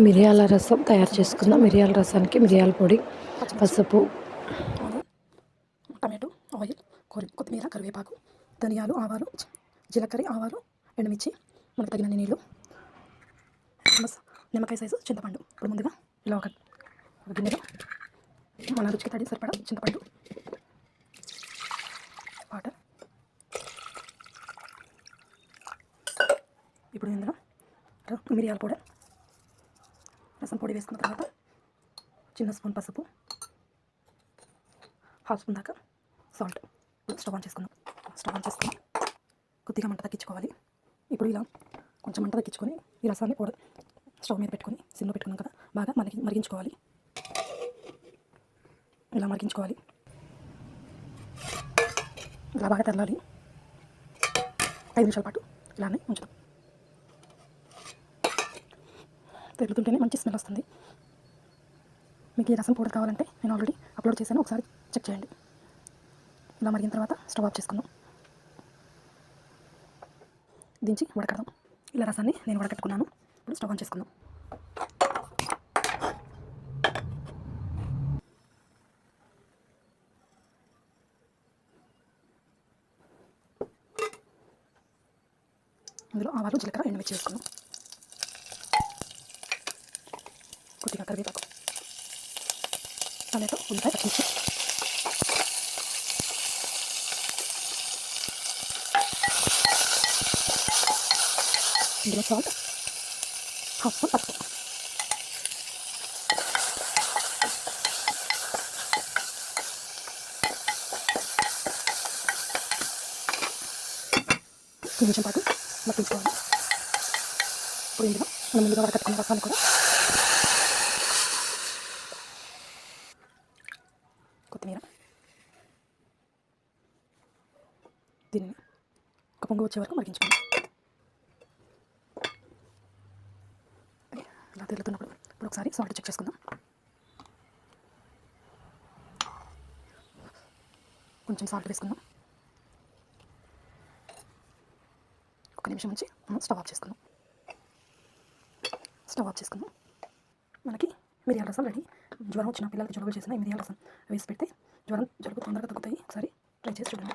మిరియాల రసం తయారు చేసుకుందాం. మిరియాల రసానికి మిరియాల పొడి, పసుపు, టమాటో, ఆయిల్, కొత్తిమీర, కరివేపాకు, ధనియాలు, ఆవాలు, జీలకర్ర, ఆవాలు, ఎండుమిర్చి, మనకు తగినన్ని నీళ్ళు, నిమ్మకాయ సైజు చింతపండు. ఇప్పుడు ముందుగా ఇలా ఒక గిన్నెలో మన రుచికి తడి సరిపడా చింతపండు, వాటర్. ఇప్పుడు ఇందులో మిరియాల పౌడర్, రసం పొడి వేసుకున్న తర్వాత చిన్న స్పూన్ పసుపు, హాఫ్ స్పూన్ దాకా సాల్ట్. స్టవ్ ఆన్ చేసుకుందాం. కొద్దిగా మంట తగ్గించుకోవాలి. ఇప్పుడు ఇలా కొంచెం మంట తగ్గించుకొని ఈ రసాన్ని పౌడర్ స్టవ్ మీద పెట్టుకొని సిమ్లో పెట్టుకున్నాం కదా, బాగా మరిగించుకోవాలి. ఇలా మరిగించుకోవాలి. ఇలా బాగా తెల్లాలి. 5 నిమిషాల పాటు ఇలానే ఉంచుతాం. తెరులుతుంటేనే మంచి స్మెల్ వస్తుంది. మీకు ఈ రసం పౌడర్ కావాలంటే నేను ఆల్రెడీ అప్లోడ్ చేశాను, ఒకసారి చెక్ చేయండి. ఇలా మరిగిన తర్వాత స్టవ్ ఆఫ్ చేసుకుందాం. దించి వడకడదాం. ఇలా రసాన్ని నేను వడకట్టుకున్నాను. ఇప్పుడు స్టవ్ ఆన్ చేసుకుందాం. ఇందులో ఆవాలు, జీలకర్ర, ఎండుమిర్చి వేసుకుందాం. కొద్దిగా కరివేపాకు, టమాటో, ఉల్లిపాయ, పచ్చిమిర్చి, ఇందులో సాల్ట్, హాఫ్ స్పూన్ పసుపు. కొంచెం పాటు మగ్గించుకోవాలి. ఇప్పుడు ఇందులో మనం ముందుగా వడకట్టుకున్న రసాన్ని కూడా, కొత్తిమీర, దీన్ని ఒక పొంగు వచ్చే వరకు మరిగించుకోవాలి. ఇలా తిరుగుతున్నప్పుడు ఇప్పుడు ఒకసారి సాల్ట్ చెక్ చేసుకుందాం. కొంచెం సాల్ట్ వేసుకుందాం. ఒక నిమిషం నుంచి మనం స్టవ్ ఆఫ్ చేసుకుందాం. మనకి మిరియాల రసం రెడీ. జ్వరం వచ్చిన పిల్లలకి జలుబు చేసిన ఈ మిరియాల రసం వేసి పెడితే జలుబు తొందరగా తగ్గుతాయి. ఒకసారి ట్రై చేసి చూడండి.